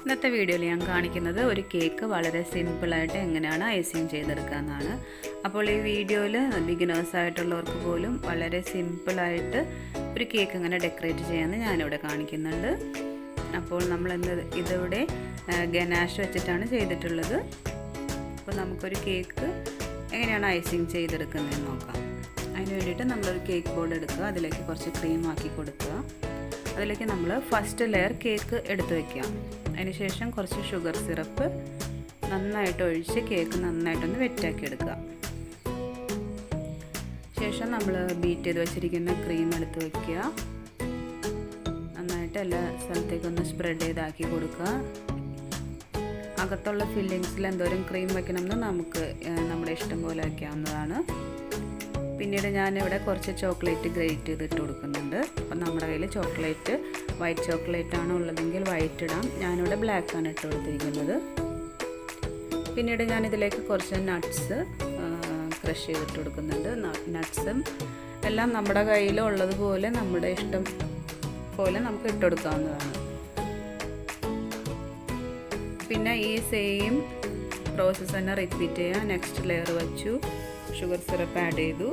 ഇന്നത്തെ വീഡിയോയിൽ ഞാൻ കാണിക്കുന്നത് ഒരു കേക്ക് വളരെ സിമ്പിളായിട്ട് എങ്ങനെയാണ് ഐസിങ് ചെയ്തെടുക്കാമെന്നാണ്. അപ്പോൾ ഈ വീഡിയോയിൽ ബിഗിനേഴ്സ് ആയിട്ടുള്ളവർക്ക് പോലും വളരെ സിമ്പിളായിട്ട് ഒരു കേക്ക് എങ്ങനെ ഡെക്കറേറ്റ് ചെയ്യാമെന്ന് ഞാനിവിടെ കാണിക്കുന്നുണ്ട്. അപ്പോൾ നമ്മൾ ഇതിവിടെ ഗനാഷ് വെച്ചിട്ടാണ് ചെയ്തിട്ടുള്ളത്. അപ്പോൾ നമുക്കൊരു കേക്ക് എങ്ങനെയാണ് ഐസിങ് ചെയ്തെടുക്കുന്നതെന്ന് നോക്കാം. അതിന് വേണ്ടിയിട്ട് നമ്മളൊരു കേക്ക് ബോർഡ് എടുക്കുക, അതിലേക്ക് കുറച്ച് ക്രീം ആക്കി കൊടുക്കുക. അതിലേക്ക് നമ്മൾ ഫസ്റ്റ് ലെയർ കേക്ക് എടുത്ത് വയ്ക്കുക. അതിനുശേഷം കുറച്ച് ഷുഗർ സിറപ്പ് നന്നായിട്ട് ഒഴിച്ച് കേക്ക് നന്നായിട്ടൊന്ന് വെറ്റാക്കി എടുക്കുക. ശേഷം നമ്മൾ ബീറ്റ് ചെയ്ത് വെച്ചിരിക്കുന്ന ക്രീം എടുത്ത് വയ്ക്കുക. നന്നായിട്ട് എല്ലാ സ്ഥലത്തേക്കൊന്ന് സ്പ്രെഡ് ചെയ്താക്കി കൊടുക്കുക. അകത്തുള്ള ഫില്ലിങ്സിൽ എന്തോരം ക്രീം വയ്ക്കണമെന്ന് നമുക്ക് നമ്മുടെ ഇഷ്ടം പോലെ വയ്ക്കാവുന്നതാണ്. പിന്നീട് ഞാനിവിടെ കുറച്ച് ചോക്ലേറ്റ് ഗ്രേറ്റ് ചെയ്തിട്ട് കൊടുക്കുന്നുണ്ട്. അപ്പം നമ്മുടെ കയ്യിൽ ചോക്ലേറ്റ് വൈറ്റ് ചോക്ലേറ്റ് ആണ് ഉള്ളതെങ്കിൽ വൈറ്റ് ഇടാം. ഞാനിവിടെ ബ്ലാക്ക് ആണ് ഇട്ട് കൊടുത്തിരിക്കുന്നത്. പിന്നീട് ഞാനിതിലേക്ക് കുറച്ച് നട്ട്സ് ക്രഷ് ചെയ്തിട്ട് കൊടുക്കുന്നുണ്ട്. നട്ട്സും എല്ലാം നമ്മുടെ കയ്യിലുള്ളതുപോലെ നമ്മുടെ ഇഷ്ടം പോലെ നമുക്ക് ഇട്ട് കൊടുക്കാവുന്നതാണ്. പിന്നെ ഈ സെയിം പ്രോസസ്സ് തന്നെ റിപ്പീറ്റ് ചെയ്യുക. നെക്സ്റ്റ് ലെയർ വെച്ചു, ഷുഗർ സിറപ്പ് ആഡ് ചെയ്തു,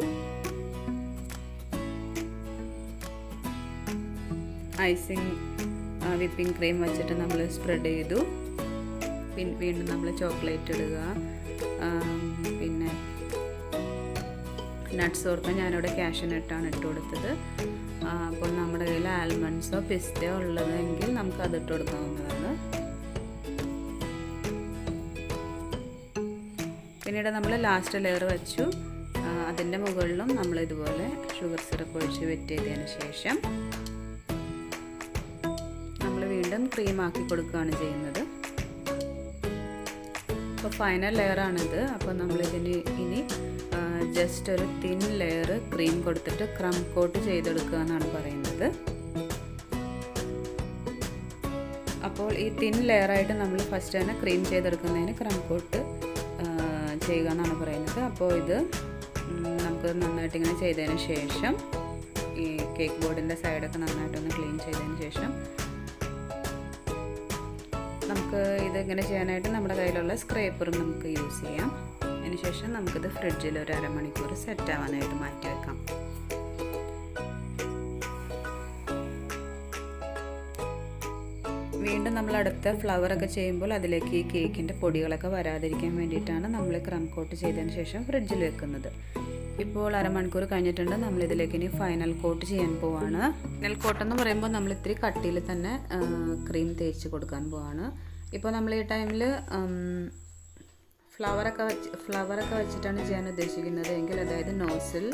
ഐസിങ് വിപ്പിംഗ് ക്രീം വെച്ചിട്ട് നമ്മൾ സ്പ്രെഡ് ചെയ്തു. വീണ്ടും നമ്മൾ ചോക്ലേറ്റ് ഇടുക. പിന്നെ നട്ട്സ് ഓർക്കാൻ ഞാനിവിടെ കാഷ്യൂനട്ടാണ് ഇട്ട് കൊടുത്തത്. അപ്പോൾ നമ്മുടെ കയ്യിൽ ആൽമണ്ട്സോ പിസ്തയോ ഉള്ളതെങ്കിൽ നമുക്ക് അത് ഇട്ട് കൊടുക്കാവുന്നതാണ്. പിന്നീട് നമ്മൾ ലാസ്റ്റ് ലെയർ വെച്ചു. അതിൻ്റെ മുകളിലും നമ്മൾ ഇതുപോലെ ഷുഗർ സിറപ്പ് ഒഴിച്ച് വെറ്റ് ചെയ്തതിന് ശേഷം നമ്മൾ വീണ്ടും ക്രീം ആക്കി കൊടുക്കുകയാണ് ചെയ്യുന്നത്. അപ്പോൾ ഫൈനൽ ലെയറാണിത്. അപ്പോൾ നമ്മളിതിന് ഇനി ജസ്റ്റ് ഒരു തിൻ ലെയർ ക്രീം കൊടുത്തിട്ട് ക്രം കോട്ട് ചെയ്തെടുക്കുക എന്നാണ് പറയുന്നത്. അപ്പോൾ ഈ തിൻ ലെയറായിട്ട് നമ്മൾ ഫസ്റ്റ് തന്നെ ക്രീം ചെയ്തെടുക്കുന്നതിന് ക്രം കോട്ട് ചെയ്യുക എന്നാണ് പറയുന്നത്. അപ്പോൾ ഇത് നമുക്ക് നന്നായിട്ട് ഇങ്ങനെ ചെയ്തതിന് ശേഷം ഈ കേക്ക് ബോർഡിൻ്റെ സൈഡൊക്കെ നന്നായിട്ടൊന്ന് ക്ലീൻ ചെയ്തതിന് ശേഷം നമുക്ക് ഇതിങ്ങനെ ചെയ്യാനായിട്ട് നമ്മുടെ കയ്യിലുള്ള സ്ക്രേപ്പറും നമുക്ക് യൂസ് ചെയ്യാം. അതിന് ശേഷം നമുക്കിത് ഫ്രിഡ്ജിൽ ഒരു അരമണിക്കൂർ സെറ്റ് ആവാനായിട്ട് മാറ്റി വെക്കാം. വീണ്ടും നമ്മൾ അടുത്ത ഫ്ലവറൊക്കെ ചെയ്യുമ്പോൾ അതിലേക്ക് ഈ കേക്കിൻ്റെ പൊടികളൊക്കെ വരാതിരിക്കാൻ വേണ്ടിയിട്ടാണ് നമ്മൾ ക്രം കോട്ട് ചെയ്തതിന് ശേഷം ഫ്രിഡ്ജിൽ വെക്കുന്നത്. ഇപ്പോൾ അരമണിക്കൂർ കഴിഞ്ഞിട്ടുണ്ട്. നമ്മളിതിലേക്ക് ഇനി ഫൈനൽ കോട്ട് ചെയ്യാൻ പോവാണ്. ഫൈനൽ കോട്ട് എന്ന് പറയുമ്പോൾ നമ്മൾ ഇത്തിരി കട്ടിയിൽ തന്നെ ക്രീം തേച്ച് കൊടുക്കാൻ പോവാണ്. ഇപ്പോൾ നമ്മൾ ഈ ടൈമിൽ ഫ്ലവറൊക്കെ വെച്ചിട്ടാണ് ചെയ്യാൻ ഉദ്ദേശിക്കുന്നത് എങ്കിൽ, അതായത് നോസിൽ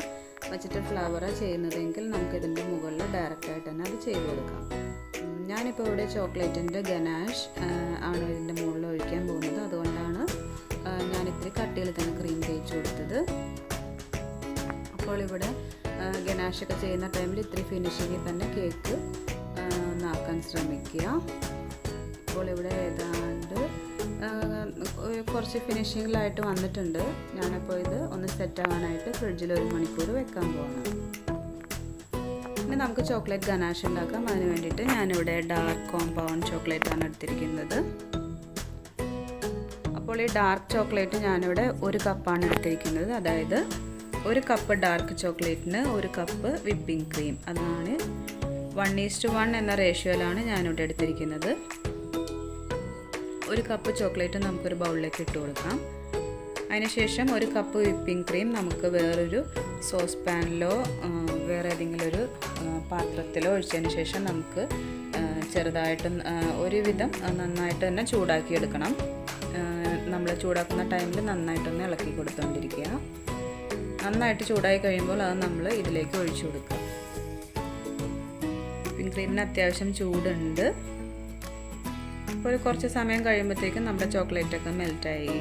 വെച്ചിട്ട് ഫ്ലവറാണ് ചെയ്യുന്നതെങ്കിൽ നമുക്കിതിൻ്റെ മുകളിൽ ഡയറക്റ്റായിട്ട് തന്നെ അത് ചെയ്ത് കൊടുക്കാം. ഞാനിപ്പോൾ ഇവിടെ ചോക്ലേറ്റിൻ്റെ ഗനാഷ് ആണ് ഇതിൻ്റെ മുകളിൽ ഒഴിക്കാൻ പോകുന്നത്. അതുകൊണ്ടാണ് ഞാനിത്തിരി കട്ടിയിൽ തന്നെ ക്രീം തേച്ച് കൊടുത്തത്. അപ്പോൾ ഇവിടെ ഗനാഷൊക്കെ ചെയ്യുന്ന ടൈമിൽ ഇത്തിരി ഫിനിഷിങ്ങിൽ തന്നെ കേക്ക് ഒന്നാക്കാൻ ശ്രമിക്കുക. ഇപ്പോൾ ഇവിടെ ഏതാണ്ട് കുറച്ച് ഫിനിഷിങ്ങിലായിട്ട് വന്നിട്ടുണ്ട്. ഞാനിപ്പോൾ ഇത് ഒന്ന് സെറ്റ് ആവാനായിട്ട് ഫ്രിഡ്ജിൽ 1 മണിക്കൂർ വെക്കാൻ പോകണം. ഇനി നമുക്ക് ചോക്ലേറ്റ് ഗനാഷ് ഉണ്ടാക്കാം. അതിന് വേണ്ടിയിട്ട് ഞാനിവിടെ ഡാർക്ക് കോമ്പൗണ്ട് ചോക്ലേറ്റാണ് എടുത്തിരിക്കുന്നത്. അപ്പോൾ ഈ ഡാർക്ക് ചോക്ലേറ്റ് ഞാനിവിടെ 1 കപ്പാണ് എടുത്തിരിക്കുന്നത്. അതായത് 1 കപ്പ് ഡാർക്ക് ചോക്ലേറ്റിന് 1 കപ്പ് വിപ്പിംഗ് ക്രീം. അതാണ് 1:1 എന്ന റേഷ്യോയിലാണ് ഞാനിവിടെ എടുത്തിരിക്കുന്നത്. 1 കപ്പ് ചോക്ലേറ്റ് നമുക്കൊരു ബൗളിലേക്ക് ഇട്ട് കൊടുക്കാം. അതിനുശേഷം 1 കപ്പ് വിപ്പിംഗ് ക്രീം നമുക്ക് വേറൊരു സോസ് പാനിലോ വേറെ ഏതെങ്കിലും ഒരു പാത്രത്തിലോ ഒഴിച്ചതിന് ശേഷം നമുക്ക് ചെറുതായിട്ട് ഒരുവിധം നന്നായിട്ട് തന്നെ ചൂടാക്കിയെടുക്കണം. നമ്മൾ ചൂടാക്കുന്ന ടൈമിൽ നന്നായിട്ടൊന്ന് ഇളക്കി കൊടുത്തുകൊണ്ടിരിക്കുക. നന്നായിട്ട് ചൂടായി കഴിയുമ്പോൾ അത് നമ്മൾ ഇതിലേക്ക് ഒഴിച്ചു കൊടുക്കുക. വിപ്പിംഗ് ക്രീമിന് അത്യാവശ്യം ചൂടുണ്ട്. അപ്പോൾ കുറച്ച് സമയം കഴിയുമ്പോഴത്തേക്കും നമ്മുടെ ചോക്ലേറ്റൊക്കെ മെൽറ്റായി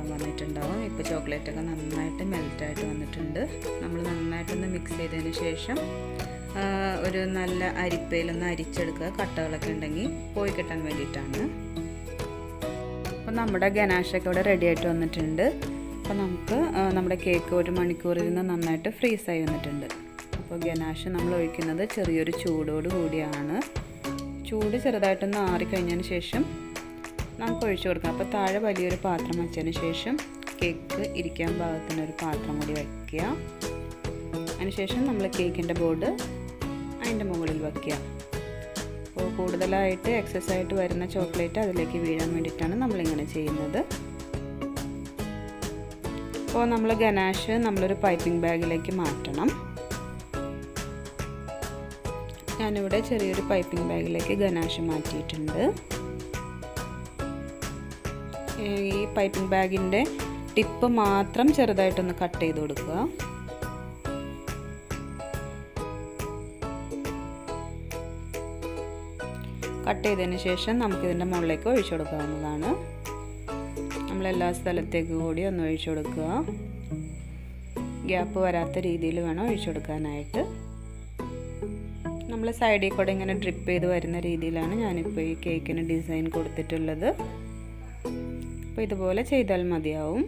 വന്നിട്ടുണ്ടാവും. ഇപ്പോൾ ചോക്ലേറ്റൊക്കെ നന്നായിട്ട് മെൽറ്റായിട്ട് വന്നിട്ടുണ്ട്. നമ്മൾ നന്നായിട്ടൊന്ന് മിക്സ് ചെയ്തതിന് ശേഷം ഒരു നല്ല അരിപ്പയിലൊന്ന് അരിച്ചെടുക്കുക. കട്ടകളൊക്കെ ഉണ്ടെങ്കിൽ പോയി കിട്ടാൻ വേണ്ടിയിട്ടാണ്. അപ്പോൾ നമ്മുടെ ഗനാഷൊക്കെ ഇവിടെ റെഡി ആയിട്ട് വന്നിട്ടുണ്ട്. അപ്പോൾ നമുക്ക് നമ്മുടെ കേക്ക് 1 മണിക്കൂറിൽ നിന്ന് നന്നായിട്ട് ഫ്രീസായി വന്നിട്ടുണ്ട്. അപ്പോൾ ഗനാഷ് നമ്മൾ ഒഴിക്കുന്നത് ചെറിയൊരു ചൂടോട് കൂടിയാണ്. ചൂട് ചെറുതായിട്ടൊന്ന് ആറിക്കഴിഞ്ഞതിന് ശേഷം നമുക്ക് ഒഴിച്ചു കൊടുക്കാം. അപ്പോൾ താഴെ വലിയൊരു പാത്രം വെച്ചതിന് ശേഷം കേക്ക് ഇരിക്കാൻ പാകത്തിനൊരു പാത്രം കൂടി വയ്ക്കുക. അതിനുശേഷം നമ്മൾ കേക്കിൻ്റെ ബോർഡ് അതിൻ്റെ മുകളിൽ വയ്ക്കുക. അപ്പോൾ കൂടുതലായിട്ട് എക്സസ് ആയിട്ട് വരുന്ന ചോക്ലേറ്റ് അതിലേക്ക് വീഴാൻ വേണ്ടിയിട്ടാണ് നമ്മളിങ്ങനെ ചെയ്യുന്നത്. അപ്പോൾ നമ്മൾ ഗനാഷ് നമ്മളൊരു പൈപ്പിംഗ് ബാഗിലേക്ക് മാറ്റണം. ഞാനിവിടെ ചെറിയൊരു പൈപ്പിംഗ് ബാഗിലേക്ക് ഗനാഷ് മാറ്റിയിട്ടുണ്ട്. ഈ പൈപ്പിംഗ് ബാഗിൻ്റെ ടിപ്പ് മാത്രം ചെറുതായിട്ടൊന്ന് കട്ട് ചെയ്ത് കൊടുക്കുക. കട്ട് ചെയ്തതിന് ശേഷം നമുക്കിതിൻ്റെ മുകളിലേക്ക് ഒഴിച്ചു കൊടുക്കാവുന്നതാണ്. നമ്മളെല്ലാ സ്ഥലത്തേക്കും കൂടി ഒന്ന് ഒഴിച്ചു കൊടുക്കുക. ഗ്യാപ്പ് വരാത്ത രീതിയിൽ വേണം ഒഴിച്ചു കൊടുക്കാനായിട്ട്. നമ്മൾ സൈഡിൽ കൂടെ ഇങ്ങനെ ഡ്രിപ്പ് ചെയ്ത് വരുന്ന രീതിയിലാണ് ഞാനിപ്പോൾ ഈ കേക്കിന് ഡിസൈൻ കൊടുത്തിട്ടുള്ളത്. അപ്പോൾ ഇതുപോലെ ചെയ്താൽ മതിയാവും.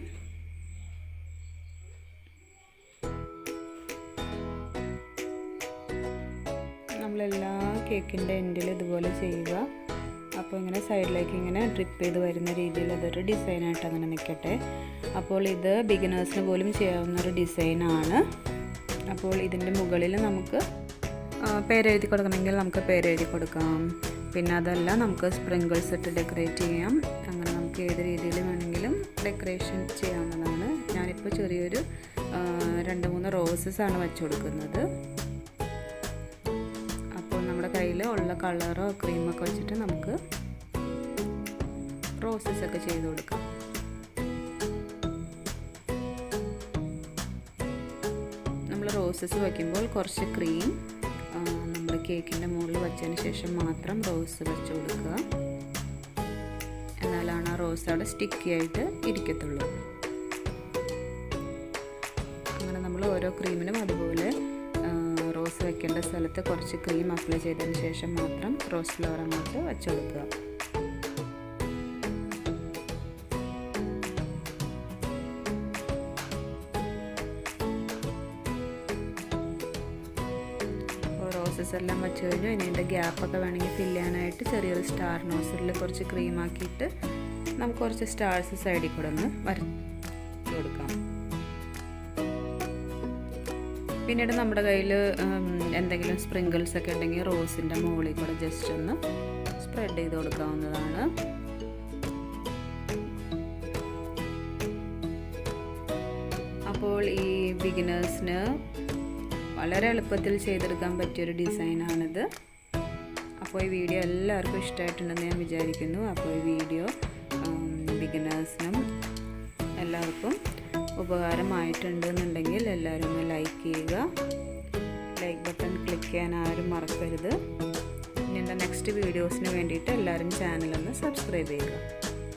നമ്മളെല്ലാ കേക്കിൻ്റെ എൻഡിൽ ഇതുപോലെ ചെയ്യുക. അപ്പോൾ ഇങ്ങനെ സൈഡിലേക്ക് ഇങ്ങനെ ഡ്രിപ്പ് ചെയ്ത് വരുന്ന രീതിയിൽ അതൊരു ഡിസൈനായിട്ട് അങ്ങനെ നിൽക്കട്ടെ. അപ്പോൾ ഇത് ബിഗിനേഴ്സിന് പോലും ചെയ്യാവുന്നൊരു ഡിസൈനാണ്. അപ്പോൾ ഇതിൻ്റെ മുകളിൽ നമുക്ക് പേരെഴുതി കൊടുക്കണമെങ്കിൽ നമുക്ക് പേരെഴുതി കൊടുക്കാം. പിന്നെ അതല്ല നമുക്ക് സ്പ്രിങ്കിൾസ് ഇട്ട് ഡെക്കറേറ്റ് ചെയ്യാം. അങ്ങനെ നമുക്ക് ഏത് രീതിയിൽ വേണമെങ്കിലും ഡെക്കറേഷൻ ചെയ്യാവുന്നതാണ്. ഞാനിപ്പോൾ ചെറിയൊരു 2-3 റോസസ് ആണ് വെച്ച് കൊടുക്കുന്നത്. അപ്പോൾ നമ്മുടെ കയ്യിൽ ഉള്ള കളറോ ക്രീമൊക്കെ വെച്ചിട്ട് നമുക്ക് റോസസ് ഒക്കെ ചെയ്ത് കൊടുക്കാം. നമ്മൾ റോസസ് വയ്ക്കുമ്പോൾ കുറച്ച് ക്രീം നമ്മുടെ കേക്കിൻ്റെ മുകളിൽ വെച്ചതിന് ശേഷം മാത്രം റോസ് വെച്ച് കൊടുക്കുക. എന്നാലാണ് ആ റോസ് അവിടെ സ്റ്റിക്കി ആയിട്ട് ഇരിക്കത്തുള്ളൂ. അങ്ങനെ നമ്മൾ ഓരോ ക്രീമിനും അതുപോലെ റോസ് വെക്കേണ്ട സ്ഥലത്ത് കുറച്ച് ക്രീം അപ്ലൈ ചെയ്തതിന് ശേഷം മാത്രം റോസ് ഫ്ലവർ അങ്ങോട്ട് വെച്ച് കൊടുക്കുക. റോസസ് എല്ലാം വെച്ച് കഴിഞ്ഞു. ഇനി ഇതിൻ്റെ ഗ്യാപ്പൊക്കെ വേണമെങ്കിൽ ഫില്ല് ചെയ്യാനായിട്ട് ചെറിയൊരു സ്റ്റാർ നോസറിൽ കുറച്ച് ക്രീമാക്കിയിട്ട് നമുക്ക് കുറച്ച് സ്റ്റാർസ് സൈഡിൽ കൂടെ ഒന്ന് വരച്ച് കൊടുക്കാം. പിന്നീട് നമ്മുടെ കയ്യിൽ എന്തെങ്കിലും സ്പ്രിങ്കിൾസ് ഒക്കെ ഉണ്ടെങ്കിൽ റോസിൻ്റെ മുകളിൽ കൂടെ ജസ്റ്റ് ഒന്ന് സ്പ്രെഡ് ചെയ്ത് കൊടുക്കാവുന്നതാണ്. അപ്പോൾ ഈ ബിഗിനേഴ്സിന് വളരെ എളുപ്പത്തിൽ ചെയ്തെടുക്കാൻ പറ്റിയൊരു ഡിസൈനാണിത്. അപ്പോൾ ഈ വീഡിയോ എല്ലാവർക്കും ഇഷ്ടമായിട്ടുണ്ടെന്ന് ഞാൻ വിചാരിക്കുന്നു. അപ്പോൾ ഈ വീഡിയോ ബിഗിനേഴ്സിനും എല്ലാവർക്കും ഉപകാരമായിട്ടുണ്ടെന്നുണ്ടെങ്കിൽ എല്ലാവരും ഒന്ന് ലൈക്ക് ചെയ്യുക. ലൈക്ക് ബട്ടൺ ക്ലിക്ക് ചെയ്യാൻ ആരും മറക്കരുത്. ഇനി എൻ്റെ നെക്സ്റ്റ് വീഡിയോസിന് വേണ്ടിയിട്ട് എല്ലാവരും ചാനലൊന്ന് സബ്സ്ക്രൈബ് ചെയ്യുക.